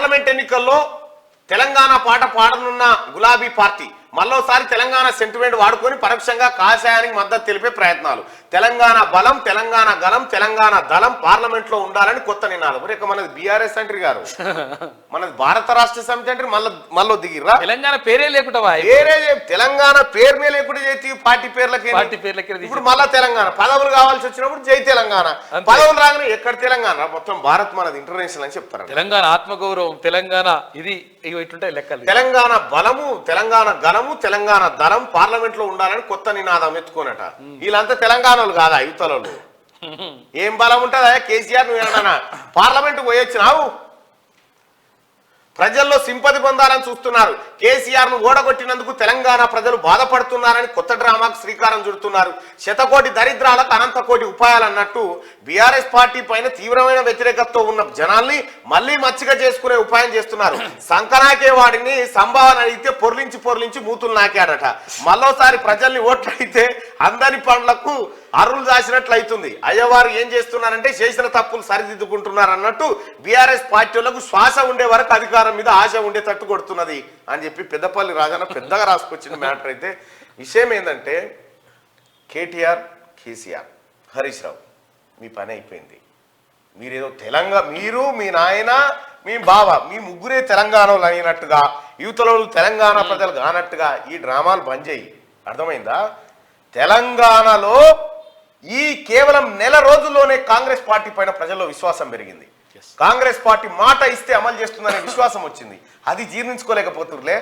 Parliament ఎన్నికల్లో తెలంగాణ పాట పాడనున్న గులాబీ పార్టీ మళ్ళోసారి తెలంగాణ సెంటిమెంట్ వాడుకొని పరోక్షంగా కాషాయానికి మద్దతు తెలిపే ప్రయత్నాలు. తెలంగాణ బలం, తెలంగాణ గలం, తెలంగాణ దళం పార్లమెంట్ లో ఉండాలని కొత్త నినాదం. మరి మనది బీఆర్ఎస్ అంటారు గారు, మనది భారత రాష్ట్ర సమితి అంటే మళ్ళీ దిగిర్రా. తెలంగాణ పేరే లేకుండా తెలంగాణ పేరునే లేకుండా చేతి పార్టీ పేర్లకి ఇప్పుడు మళ్ళా తెలంగాణ పదవులు కావాల్సి వచ్చినప్పుడు జై తెలంగాణ, పదవులు రాగానే ఎక్కడ తెలంగాణ, మొత్తం భారత్ మనది ఇంటర్నేషనల్ అని చెప్తారు. తెలంగాణ ఆత్మగౌరవం, తెలంగాణ ఇది ఇటుంటాయి లెక్కలు. తెలంగాణ బలము, తెలంగాణ గలము, తెలంగాణ దళం పార్లమెంట్ లో ఉండాలని కొత్త నినాదం ఎత్తుకోనట. వీళ్ళంతా తెలంగాణలు కాదా యువతలు? ఏం బలం ఉంటుందా కేసీఆర్? నువ్వు పార్లమెంట్ పోయొచ్చినావు, ప్రజల్లో సింపతి పొందాలని చూస్తున్నారు. కేసీఆర్ ను ఓడగొట్టినందుకు తెలంగాణ ప్రజలు బాధపడుతున్నారని కొత్త డ్రామాకు శ్రీకారం చుడుతున్నారు. శతకోటి దరిద్రాలకు అనంత కోటి ఉపాయాలు అన్నట్టు బీఆర్ఎస్ పార్టీ పైన తీవ్రమైన వ్యతిరేకతతో ఉన్న జనాల్ని మళ్లీ మచ్చిక చేసుకునే ఉపాయం చేస్తున్నారు. సంకనాకే వాడిని సంభావన అడిగితే పొర్లించి మూతులు నాకాడట. మళ్ళోసారి ప్రజల్ని ఓట్లయితే అందరి పనులకు అరువులు దాచినట్లు అవుతుంది. అయ్యవారు ఏం చేస్తున్నారంటే చేసిన తప్పులు సరిదిద్దుకుంటున్నారు అన్నట్టు బీఆర్ఎస్ పార్టీలకు శ్వాస ఉండే వరకు అధికారం మీద ఆశ ఉండేటట్టు కొడుతున్నది అని చెప్పి పెద్దపల్లి రాజన్న పెద్దగా రాసుకొచ్చిన మ్యాటర్. అయితే విషయం ఏంటంటే కేటీఆర్, కేసీఆర్, హరీష్ రావు మీ పని అయిపోయింది. మీరేదో మీరు మీ నాయన మీ బావ మీ ముగ్గురే తెలంగాణలో అయినట్టుగా యువతలో తెలంగాణ ప్రజలు కానట్టుగా ఈ డ్రామాలు బంద్ చేయి. అర్థమైందా? తెలంగాణలో ఈ కేవలం నెల రోజుల్లోనే కాంగ్రెస్ పార్టీ పైన ప్రజల్లో విశ్వాసం పెరిగింది. కాంగ్రెస్ పార్టీ మాట ఇస్తే అమలు చేస్తుందనే విశ్వాసం వచ్చింది. అది జీర్ణించుకోలేకపోతుర్లే.